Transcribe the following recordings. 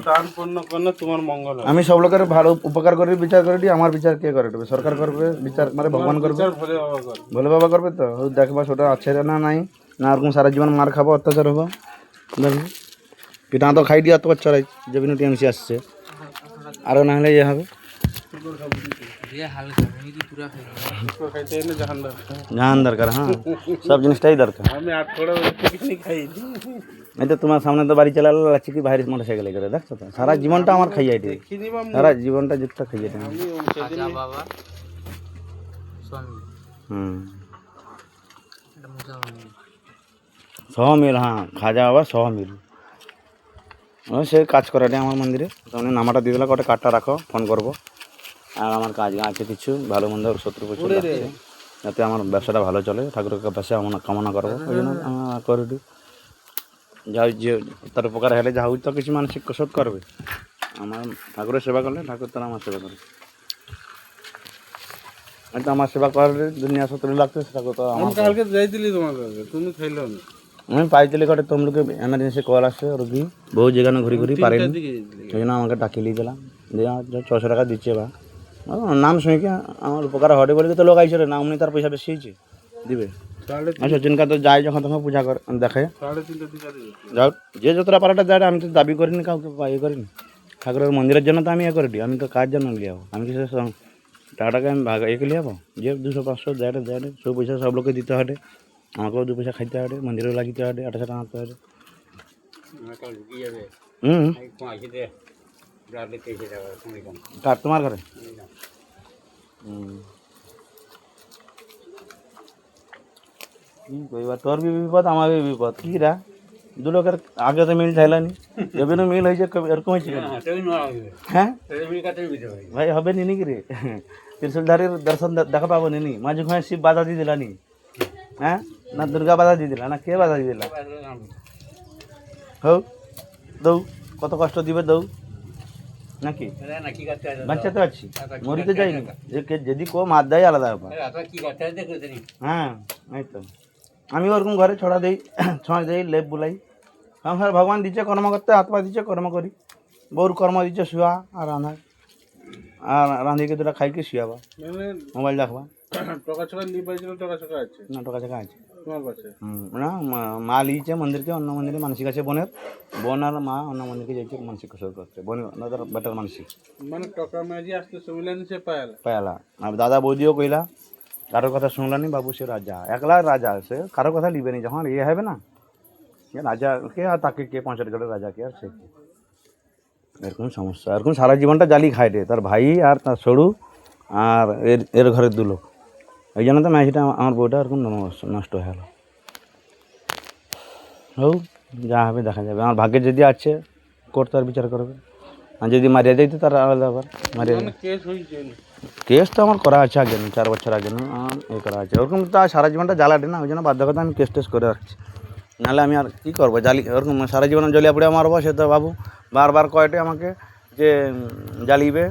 দান পূর্ণ করলে তোমার মঙ্গল হবে। আমি সব লোকের ভালো উপকার করি, বিচার করে দিই। আমার বিচার কে করে দেবে? সরকার করবে বিচার, মানে ভগবান করবে, বিচার ভোলে বাবা করে। ভোলে বাবা করবে। তো দেখবা সেটা আছে না নাই, না ওরকম সারা জীবন মার খাবো, অত্যাচার হবো। দেখবি পিঠা তো খাই দিয়ে এত বাচ্চা যে বিনু টিএমসি আসছে, আরও না হলে ইয়ে হবে। খাইতে এলে জাহান দরকার। জাহান দরকার, হ্যাঁ সব জিনিসটাই দরকার। আমি 8 কড়া চিকেন খাই। এই তো তোমার সামনে তো বাড়ি চালালো লাচ্ছি কি ভাইরাস মোটরসাইকেলে করে, দেখছো তো সারা জীবনটা আমার খাইয়াই দিই, দেখিনি বাম। সারা জীবনটা যুক্ত খাইয়ে দিই। আমি সেদিন বাবা সহ মিল, হ্যাঁ খাজা বাবা সহ মিল। সে কাজ করে আমার মন্দিরে, তুমি নামাটা দিয়ে দিলে কটা কার্ডটা রাখো, ফোন করবো। আর আমার কাজ আছে কিছু ভালো মন্দ শত্রু পছন্দ আছে, যাতে আমার ব্যবসাটা ভালো চলে, ঠাকুরের কাছে আমরা কামনা করবো। ওই জন্য করে দিই। যা যে তার উপকার হলে যা তো কিছু মানসিক শোধ করবে। আমার ঠাকুরের সেবা করলে ঠাকুর তারা আমার সেবা করে। হয়তো আমার সেবা করলে দুনিয়া শত্রু লাগছে, ঠাকুর তো আমার। কালকে যাইছিলি তোমার কাছে, তুমি খাইলো না। আমি পাইছিলি ঘরে তোমলোকে এমার্জেন্সি কল আসে রুগী, বহু জায়গায় ঘুরি ঘুরি পারেনি, ওই জন্য আমাকে ডাকি নিয়ে গেলাম। দিয়ে 600 টাকা দিচ্ছে বা নাম শুনে কি আমার উপকার হবে বলে তো লোক আইসে না, অমনি তার পয়সা বেশি হয়েছে দিবে। আচ্ছা চিনকা তো যায় যখন তখন পূজা করে দেখে, যাও যে যতটা পারাটা যায়। আমি তো দাবি করিনি কাউকে, ইয়ে করিনি। ঠাকুরের মন্দিরের জন্য তো আমি ইয়ে করে দিই, আমি তো কার জন্য নিয়ে যাবো? আমি কিছু টাকাটাকে আমি ভাগ একে নিয়ে যাবো, যে 200-500 দেয় দেয়, সব পয়সা সব লোকে দিতে হবে, আমাকেও 2 পয়সা খাইতে হবে, মন্দিরেও লাগিতে হবে, 800 টাকা আনতে হবে। কার তোমার ঘরে? কি কইবা, তোর বি বিপদ আমার বি বিপদ, কি রা দু লোকের আগে তো মিল চাইলানি, এবেনও মিল হয়েছে, এরকম হয়েছে। হ্যাঁ ভাই হবে নি নাকি রে? ত্রিশুলধারীর দর্শন দেখা পাবো নি? মাঝে ঘুমায় শিব বাধা দিয়ে দিলানি, হ্যাঁ না দুর্গা বাধা দিয়ে দিলা, না কে বাধা দিয়ে দিলা? হোক দৌ, কত কষ্ট দিবে দৌ নাকি? বাচ্চাতে আছি, মরিতে যাইনি। যদি কেউ মার দেয় আলাদা ব্যাপার। হ্যাঁ এই তো আমি ওরকম ঘরে ছড়া দিই, ছয় দিই, লেপ বুলাই। সংসার ভগবান দিচ্ছে কর্ম করতে, হাত পা দিচ্ছে কর্ম করি। বউর কর্ম দিচ্ছে শুয়া আর রান্না, আর রাঁধিকে দুটা খাইকে শুয়াবা, মোবাইল দেখবা। টাকা ছাকা নিয়ে পাইছিল, টাকা ছাকা আছে না টাকা টাকা আছে তোমার কাছে? না মা লিয়েছে মন্দিরকে, অন্য মন্দিরে মানসিক আছে বোনের, বোন আর মা অন্য মন্দিরকে যাইছে মানসিক শোধ করতে, বোন ওদের বেটার মানসিক। মানে টাকা মাঝি আসতে সুবিধা নিচ্ছে পায়ালা পায়ালা। আর দাদা বৌদিও কইলা, কারোর কথা শুনলানি, বাবু সে রাজা, একলা রাজা, সে কারোর কথা লিবে নি। যখন ইয়ে হবে না রাজা কে, আর তাকে কে 65 রাজা কে, আর সে এরকম সমস্যা। এরকম সারা জীবনটা জালি খাই রে, তার ভাই আর তার সরু আর এর ঘরের 2 লোক। এই জন্য তো ম্যাচটা আমার বউটা এরকম নষ্ট হয়ে গেল। হোক যা হবে দেখা যাবে। আমার ভাগ্যে যদি আছে কোর্ট তার বিচার করবে, আর যদি মারিয়ে দিত তার আলাদা ব্যাপার। মারিয়ে কেস তো আমার করা আছে আগে, 4 বছর আগে এ করা আছে। ওরকম তো সারা জীবনটা জ্বালাটে না, ওই জন্য বাধ্য কথা আমি কেস টেস করে রাখছি। নাহলে আমি আর কী করবো, জালি ওরকম সারা জীবন জলিয়া পুড়ে মারবো? সে তো বাবু বারবার কয়টে আমাকে যে জ্বালিবে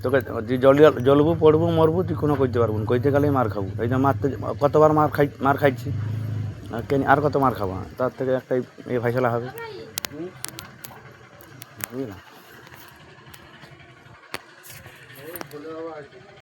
তোকে, জ্বলবো পড়বো মরবো, তুই কোনো করতে পারবো না, কইতে গেলেই মার খাবো। এই যে মারতে কতবার মার খাইছি, আর কত মার খাবো? তার থেকে একটা এই ফাইসলা হবে, বুঝলাম।